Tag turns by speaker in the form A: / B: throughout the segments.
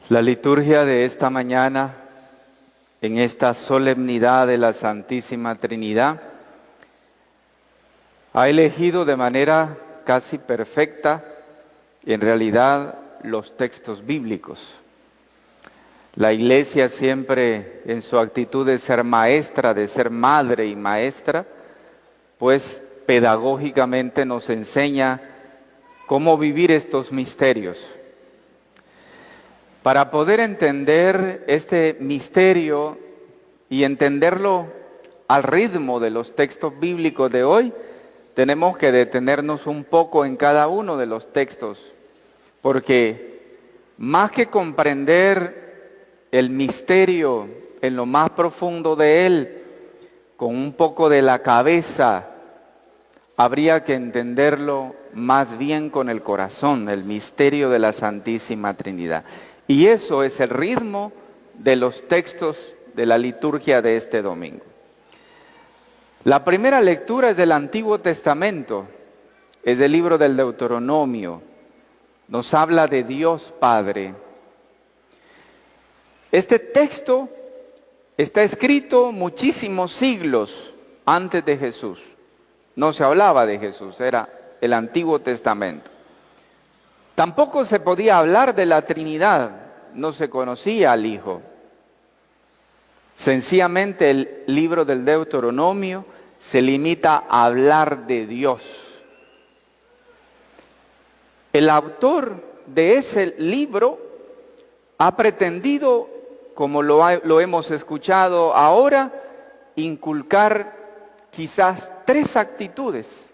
A: La liturgia de esta mañana, en esta solemnidad de la Santísima Trinidad, ha elegido de manera casi perfecta, en realidad, los textos bíblicos. La Iglesia siempre, en su actitud de ser maestra, de ser madre y maestra, pues pedagógicamente nos enseña cómo vivir estos misterios. Para poder entender este misterio y entenderlo al ritmo de los textos bíblicos de hoy, tenemos que detenernos un poco en cada uno de los textos, porque más que comprender el misterio en lo más profundo de él, con un poco de la cabeza, habría que entenderlo más bien con el corazón, el misterio de la Santísima Trinidad. Y eso es el ritmo de los textos de la liturgia de este domingo. La primera lectura es del Antiguo Testamento, es del libro del Deuteronomio. Nos habla de Dios Padre. Este texto está escrito muchísimos siglos antes de Jesús. No se hablaba de Jesús, era el Antiguo Testamento. Tampoco se podía hablar de la Trinidad, no se conocía al Hijo. Sencillamente el libro del Deuteronomio se limita a hablar de Dios. El autor de ese libro ha pretendido, como lo hemos escuchado ahora, inculcar quizás 3 actitudes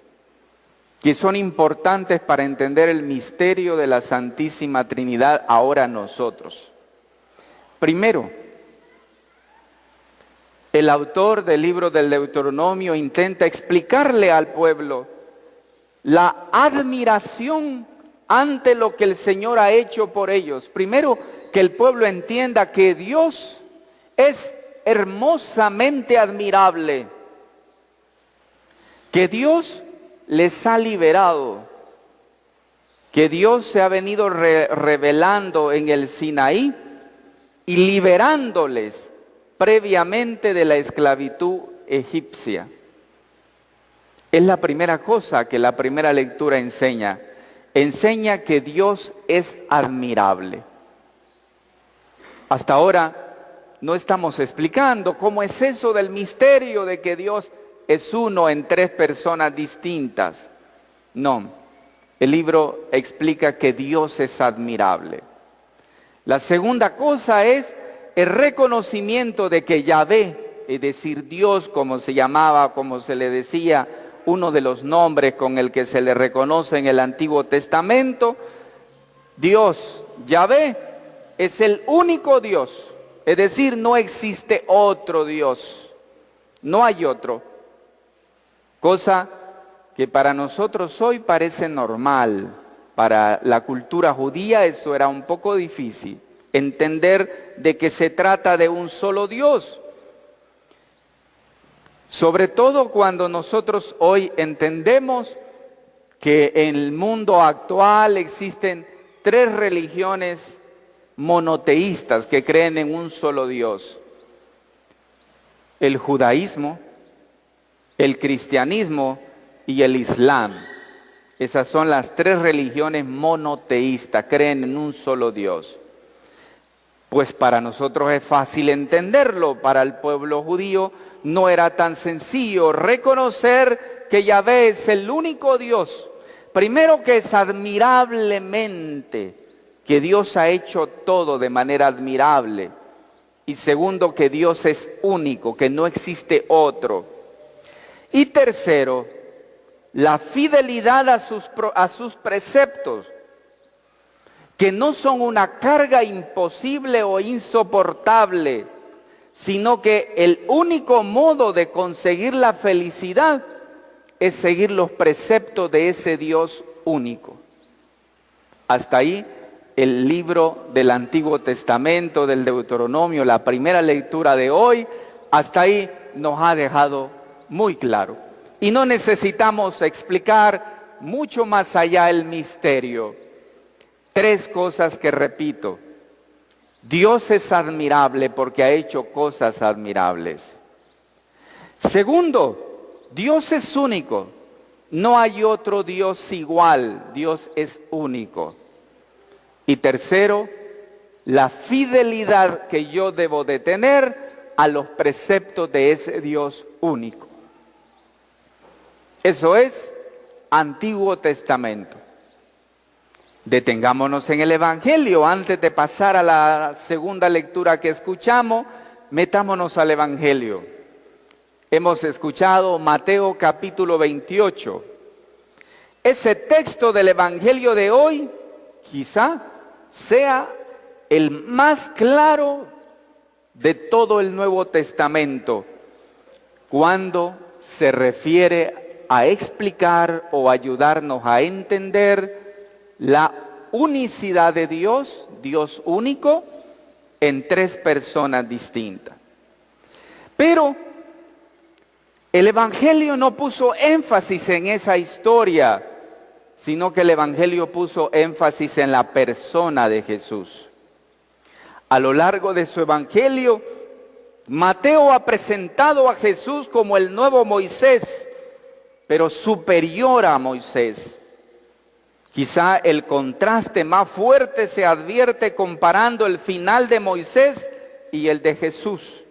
A: que son importantes para entender el misterio de la Santísima Trinidad ahora nosotros. Primero, el autor del libro del Deuteronomio intenta explicarle al pueblo la admiración ante lo que el Señor ha hecho por ellos. Primero, que el pueblo entienda que Dios es hermosamente admirable, que Dios les ha liberado, que Dios se ha venido revelando en el Sinaí y liberándoles previamente de la esclavitud egipcia. Es la primera cosa que la primera lectura enseña. Enseña que Dios es admirable. Hasta ahora no estamos explicando cómo es eso del misterio de que Dios es uno en 3 personas distintas. No, el libro explica que Dios es admirable. La segunda cosa es el reconocimiento de que Yahvé, es decir, Dios, como se llamaba, como se le decía, uno de los nombres con el que se le reconoce en el Antiguo Testamento, Dios, Yahvé, es el único Dios. Es decir, no existe otro Dios. No hay otro. Cosa que para nosotros hoy parece normal. Para la cultura judía eso era un poco difícil. Entender de que se trata de un solo Dios. Sobre todo cuando nosotros hoy entendemos que en el mundo actual existen 3 religiones monoteístas que creen en un solo Dios. El judaísmo, el cristianismo y el islam. Esas son las 3 religiones monoteístas, creen en un solo Dios. Pues para nosotros es fácil entenderlo, para el pueblo judío no era tan sencillo reconocer que Yahvé es el único Dios. Primero, que es admirablemente, que Dios ha hecho todo de manera admirable. Y segundo, que Dios es único, que no existe otro. Y tercero, la fidelidad a sus preceptos, que no son una carga imposible o insoportable, sino que el único modo de conseguir la felicidad es seguir los preceptos de ese Dios único. Hasta ahí el libro del Antiguo Testamento, del Deuteronomio, la primera lectura de hoy, hasta ahí nos ha dejado muy claro. Y no necesitamos explicar mucho más allá el misterio. 3 cosas que repito. Dios es admirable porque ha hecho cosas admirables. Segundo, Dios es único. No hay otro Dios igual. Dios es único. Y tercero, la fidelidad que yo debo de tener a los preceptos de ese Dios único. Eso es Antiguo Testamento. Detengámonos en el Evangelio. Antes de pasar a la segunda lectura que escuchamos, metámonos al Evangelio. Hemos escuchado Mateo capítulo 28. Ese texto del Evangelio de hoy quizá sea el más claro de todo el Nuevo Testamento cuando se refiere a explicar o ayudarnos a entender la unicidad de Dios, Dios único, en tres personas distintas. Pero el Evangelio no puso énfasis en esa historia, sino que el Evangelio puso énfasis en la persona de Jesús. A lo largo de su Evangelio, Mateo ha presentado a Jesús como el nuevo Moisés, pero superior a Moisés. Quizá el contraste más fuerte se advierte comparando el final de Moisés y el de Jesús.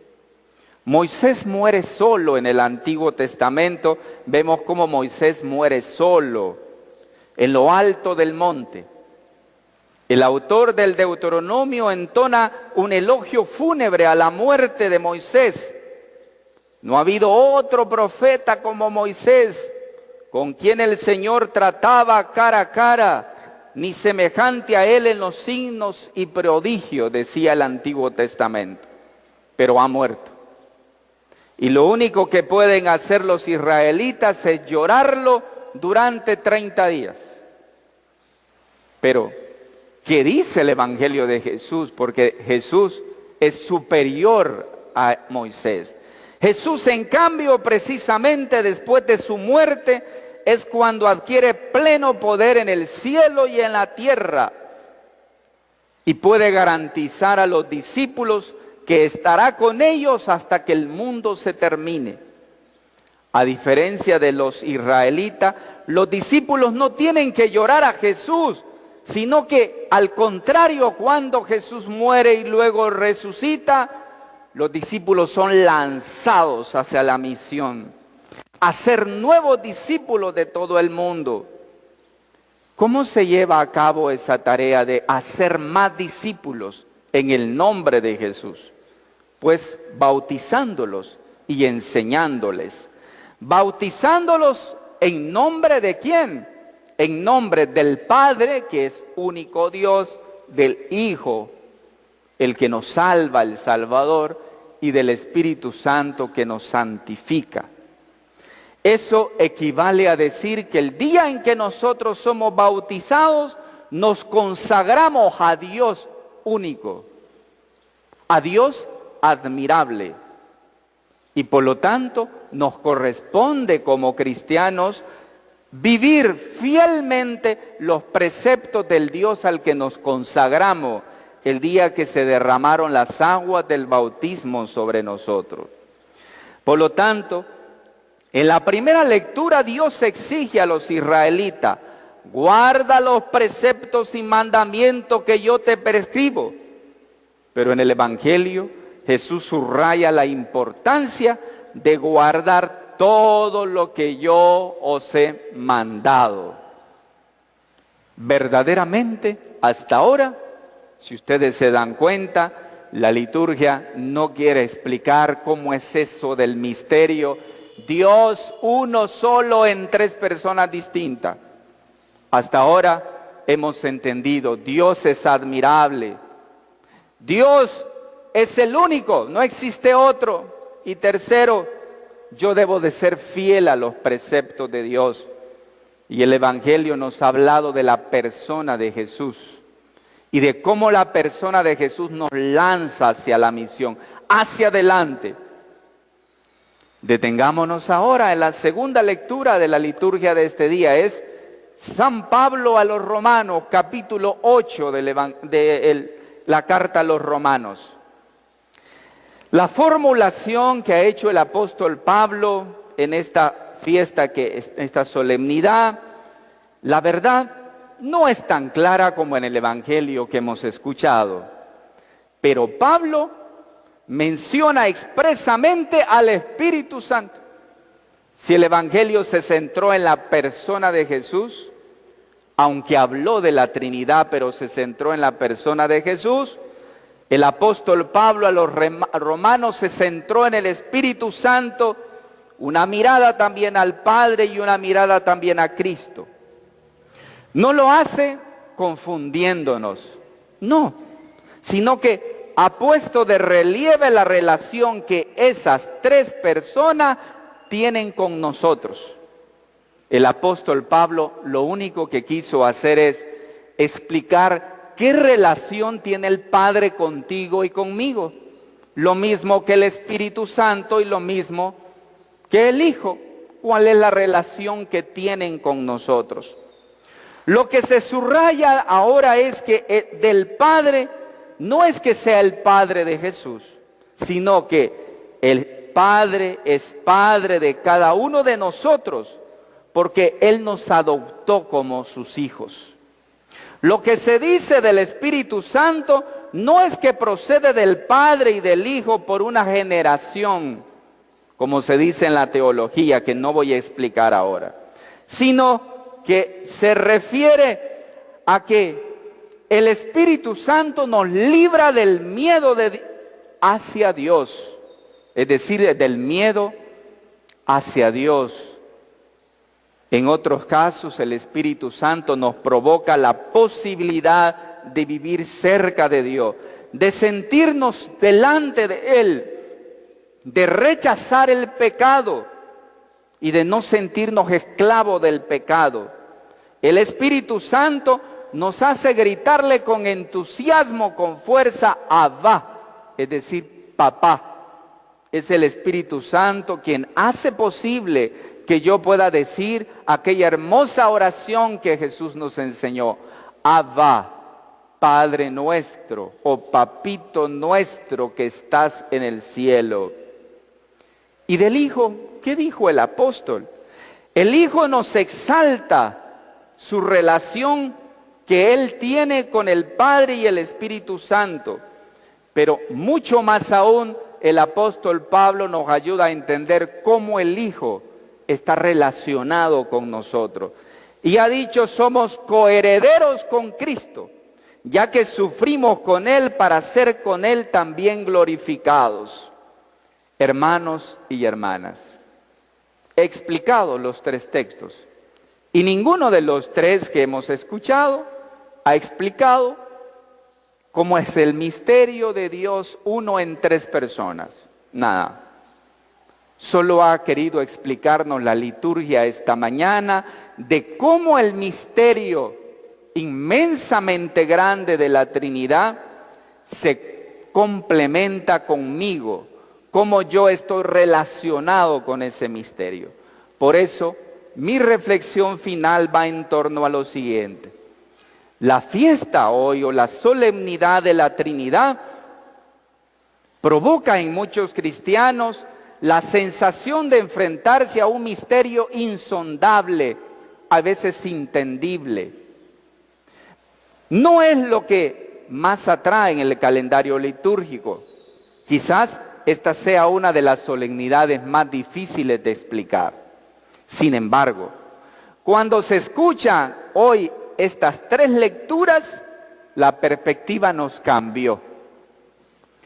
A: Moisés muere solo en el Antiguo Testamento. Vemos cómo Moisés muere solo en lo alto del monte. El autor del Deuteronomio entona un elogio fúnebre a la muerte de Moisés. No ha habido otro profeta como Moisés, con quien el Señor trataba cara a cara, ni semejante a él en los signos y prodigios, decía el Antiguo Testamento. Pero ha muerto. Y lo único que pueden hacer los israelitas es llorarlo durante 30 días. Pero ¿qué dice el Evangelio de Jesús? Porque Jesús es superior a Moisés. Jesús, en cambio, precisamente después de su muerte, es cuando adquiere pleno poder en el cielo y en la tierra. Y puede garantizar a los discípulos que estará con ellos hasta que el mundo se termine. A diferencia de los israelitas, los discípulos no tienen que llorar a Jesús, sino que al contrario, cuando Jesús muere y luego resucita, los discípulos son lanzados hacia la misión, a ser nuevos discípulos de todo el mundo. ¿Cómo se lleva a cabo esa tarea de hacer más discípulos en el nombre de Jesús? Pues bautizándolos y enseñándoles. Bautizándolos en nombre de ¿quién? En nombre del Padre, que es único Dios, del Hijo, el que nos salva, el Salvador, y del Espíritu Santo que nos santifica. Eso equivale a decir que el día en que nosotros somos bautizados, nos consagramos a Dios único, a Dios admirable. Y por lo tanto, nos corresponde como cristianos vivir fielmente los preceptos del Dios al que nos consagramos el día que se derramaron las aguas del bautismo sobre nosotros. Por lo tanto, en la primera lectura Dios exige a los israelitas: guarda los preceptos y mandamientos que yo te prescribo. Pero en el Evangelio Jesús subraya la importancia de guardar todo lo que yo os he mandado. Verdaderamente, hasta ahora, si ustedes se dan cuenta, la liturgia no quiere explicar cómo es eso del misterio. Dios uno solo en tres personas distintas. Hasta ahora hemos entendido, Dios es admirable. Dios es el único, no existe otro. Y tercero, yo debo de ser fiel a los preceptos de Dios. Y el Evangelio nos ha hablado de la persona de Jesús y de cómo la persona de Jesús nos lanza hacia la misión, hacia adelante. Detengámonos ahora en la segunda lectura de la liturgia de este día. Es San Pablo a los Romanos, capítulo 8 del la carta a los romanos. La formulación que ha hecho el apóstol Pablo en esta fiesta, esta solemnidad, la verdad, no es tan clara como en el Evangelio que hemos escuchado. Pero Pablo menciona expresamente al Espíritu Santo. Si el Evangelio se centró en la persona de Jesús, aunque habló de la Trinidad, pero se centró en la persona de Jesús, el apóstol Pablo a los romanos se centró en el Espíritu Santo, una mirada también al Padre y una mirada también a Cristo. No lo hace confundiéndonos, no, sino que ha puesto de relieve la relación que esas tres personas tienen con nosotros. El apóstol Pablo lo único que quiso hacer es explicar ¿qué relación tiene el Padre contigo y conmigo? Lo mismo que el Espíritu Santo y lo mismo que el Hijo. ¿Cuál es la relación que tienen con nosotros? Lo que se subraya ahora es que del Padre no es que sea el Padre de Jesús, sino que el Padre es Padre de cada uno de nosotros, porque Él nos adoptó como sus hijos. Lo que se dice del Espíritu Santo no es que procede del Padre y del Hijo por una generación, como se dice en la teología, que no voy a explicar ahora, sino que se refiere a que el Espíritu Santo nos libra del miedo hacia Dios, es decir, del miedo hacia Dios. En otros casos, el Espíritu Santo nos provoca la posibilidad de vivir cerca de Dios, de sentirnos delante de Él, de rechazar el pecado y de no sentirnos esclavos del pecado. El Espíritu Santo nos hace gritarle con entusiasmo, con fuerza, Abba, es decir, papá. Es el Espíritu Santo quien hace posible que yo pueda decir aquella hermosa oración que Jesús nos enseñó. Abba, Padre nuestro, o Papito nuestro que estás en el cielo. Y del Hijo, ¿qué dijo el apóstol? El Hijo nos exalta su relación que Él tiene con el Padre y el Espíritu Santo. Pero mucho más aún, el apóstol Pablo nos ayuda a entender cómo el Hijo está relacionado con nosotros. Y ha dicho, somos coherederos con Cristo, ya que sufrimos con Él para ser con Él también glorificados. Hermanos y hermanas, he explicado los tres textos y ninguno de los tres que hemos escuchado ha explicado cómo es el misterio de Dios uno en tres personas. Nada. Solo ha querido explicarnos la liturgia esta mañana de cómo el misterio inmensamente grande de la Trinidad se complementa conmigo, cómo yo estoy relacionado con ese misterio. Por eso, mi reflexión final va en torno a lo siguiente. La fiesta hoy o la solemnidad de la Trinidad provoca en muchos cristianos la sensación de enfrentarse a un misterio insondable, a veces inentendible. No es lo que más atrae en el calendario litúrgico. Quizás esta sea una de las solemnidades más difíciles de explicar. Sin embargo, cuando se escuchan hoy estas tres lecturas, la perspectiva nos cambió.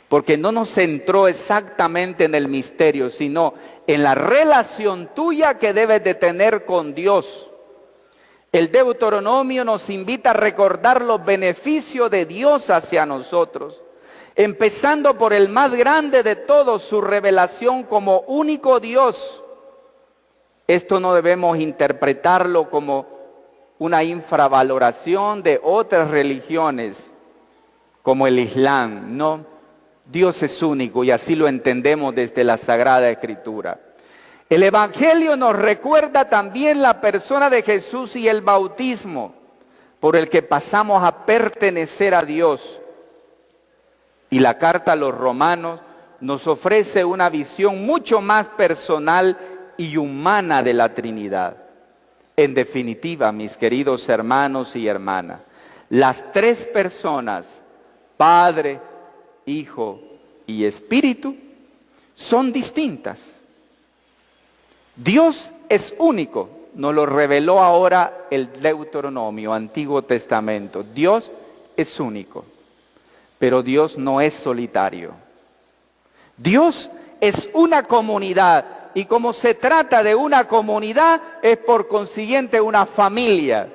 A: Porque no nos centró exactamente en el misterio, sino en la relación tuya que debes de tener con Dios. El Deuteronomio nos invita a recordar los beneficios de Dios hacia nosotros, empezando por el más grande de todos, su revelación como único Dios. Esto no debemos interpretarlo como una infravaloración de otras religiones, como el Islam, no. Dios es único y así lo entendemos desde la Sagrada Escritura. El Evangelio nos recuerda también la persona de Jesús y el bautismo por el que pasamos a pertenecer a Dios. Y la carta a los Romanos nos ofrece una visión mucho más personal y humana de la Trinidad. En definitiva, mis queridos hermanos y hermanas, las tres personas, Padre, Hijo y Espíritu, son distintas. Dios es único, nos lo reveló ahora el Deuteronomio, Antiguo Testamento. Dios es único, pero Dios no es solitario. Dios es una comunidad, y como se trata de una comunidad, es por consiguiente una familia.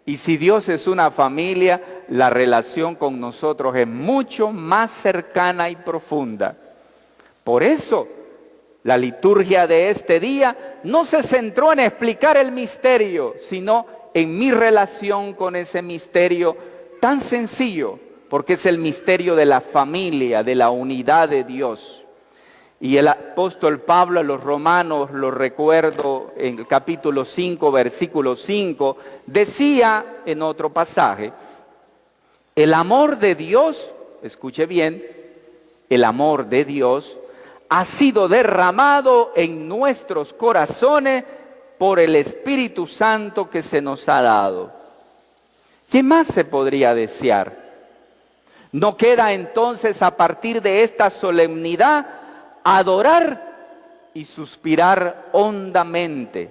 A: Y si Dios es una familia, la relación con nosotros es mucho más cercana y profunda. Por eso, la liturgia de este día no se centró en explicar el misterio, sino en mi relación con ese misterio tan sencillo, porque es el misterio de la familia, de la unidad de Dios. Y el apóstol Pablo a los romanos, lo recuerdo en el capítulo 5, versículo 5, decía en otro pasaje, el amor de Dios, escuche bien, el amor de Dios ha sido derramado en nuestros corazones por el Espíritu Santo que se nos ha dado. ¿Qué más se podría desear? ¿No queda entonces a partir de esta solemnidad adorar y suspirar hondamente?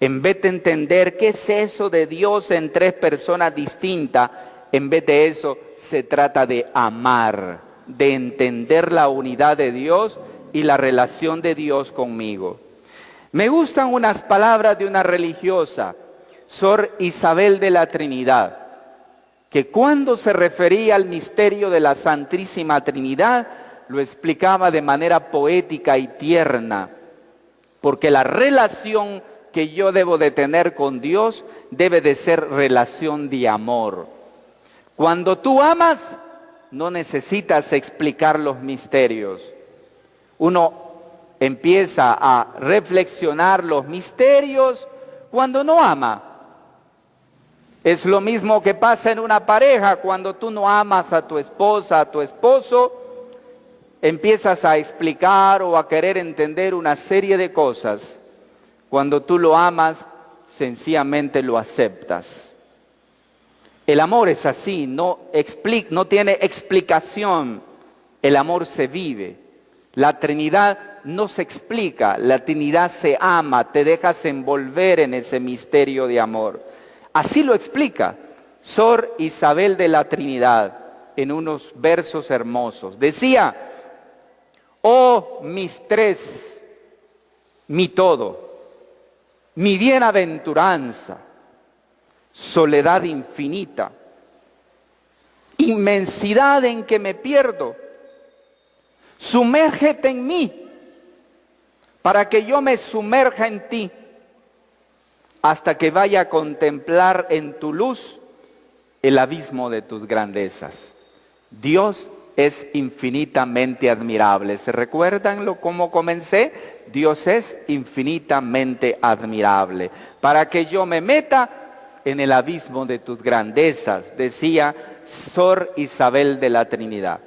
A: En vez de entender qué es eso de Dios en tres personas distintas, en vez de eso se trata de amar, de entender la unidad de Dios y la relación de Dios conmigo. Me gustan unas palabras de una religiosa, Sor Isabel de la Trinidad, que cuando se refería al misterio de la Santísima Trinidad, lo explicaba de manera poética y tierna, porque la relación que yo debo de tener con Dios debe de ser relación de amor. Cuando tú amas, no necesitas explicar los misterios. Uno empieza a reflexionar los misterios cuando no ama. Es lo mismo que pasa en una pareja. Cuando tú no amas a tu esposa, a tu esposo, empiezas a explicar o a querer entender una serie de cosas. Cuando tú lo amas, sencillamente lo aceptas. El amor es así, no tiene explicación. El amor se vive. La Trinidad no se explica, la Trinidad se ama, te dejas envolver en ese misterio de amor. Así lo explica Sor Isabel de la Trinidad en unos versos hermosos. Decía, oh mis tres, mi todo, mi bienaventuranza, soledad infinita, inmensidad en que me pierdo, sumérgete en mí, para que yo me sumerja en ti, hasta que vaya a contemplar en tu luz el abismo de tus grandezas. Dios es infinitamente admirable. ¿Se recuerdan cómo comencé? Dios es infinitamente admirable. Para que yo me meta en el abismo de tus grandezas, decía Sor Isabel de la Trinidad.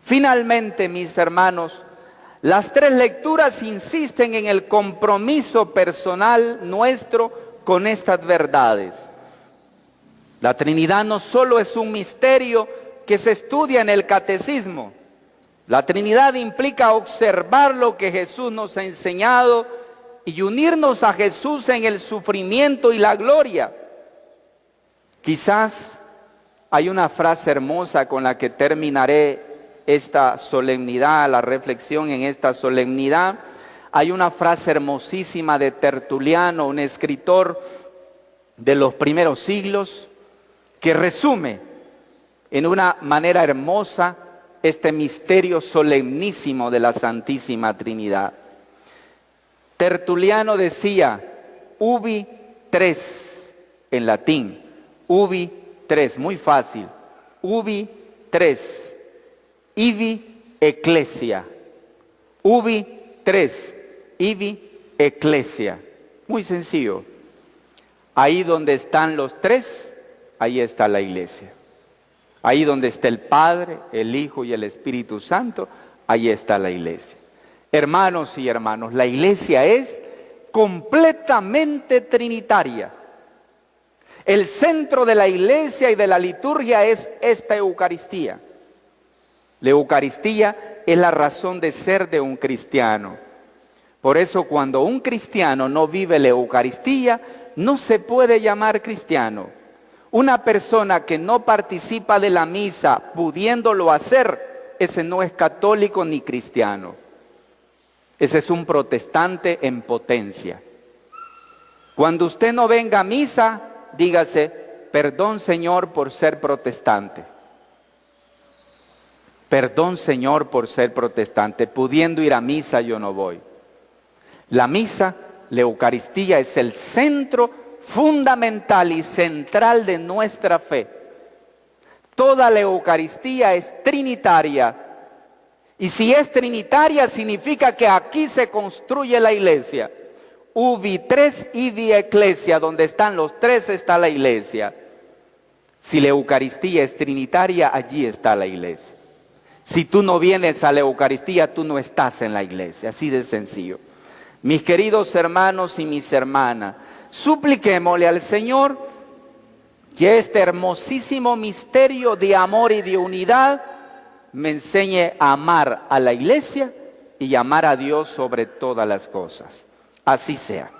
A: Finalmente, mis hermanos, las tres lecturas insisten en el compromiso personal nuestro con estas verdades. La Trinidad no solo es un misterio que se estudia en el catecismo. La Trinidad implica observar lo que Jesús nos ha enseñado y unirnos a Jesús en el sufrimiento y la gloria. Quizás hay una frase hermosa con la que terminaré esta solemnidad, la reflexión en esta solemnidad. Hay una frase hermosísima de Tertuliano, un escritor de los primeros siglos, que resume en una manera hermosa este misterio solemnísimo de la Santísima Trinidad. Tertuliano decía, ubi tres, en latín, ubi tres, muy fácil, ubi tres, ibi ecclesia, ubi tres, ibi ecclesia, muy sencillo. Ahí donde están los tres, ahí está la iglesia. Ahí donde está el Padre, el Hijo y el Espíritu Santo, ahí está la iglesia. Hermanos y hermanos, la iglesia es completamente trinitaria. El centro de la iglesia y de la liturgia es esta Eucaristía. La Eucaristía es la razón de ser de un cristiano. Por eso cuando un cristiano no vive la Eucaristía, no se puede llamar cristiano. Una persona que no participa de la misa pudiéndolo hacer, ese no es católico ni cristiano. Ese es un protestante en potencia. Cuando usted no venga a misa, dígase, perdón Señor por ser protestante. Perdón Señor por ser protestante. Pudiendo ir a misa yo no voy. La misa, la Eucaristía es el centro fundamental y central de nuestra fe. Toda la Eucaristía es trinitaria. Y si es trinitaria significa que aquí se construye la iglesia. Ubi tres ibi ecclesia, donde están los tres está la iglesia. Si la Eucaristía es trinitaria, allí está la iglesia. Si tú no vienes a la Eucaristía, tú no estás en la iglesia, así de sencillo. Mis queridos hermanos y mis hermanas, supliquémosle al Señor que este hermosísimo misterio de amor y de unidad me enseñe a amar a la iglesia y amar a Dios sobre todas las cosas. Así sea.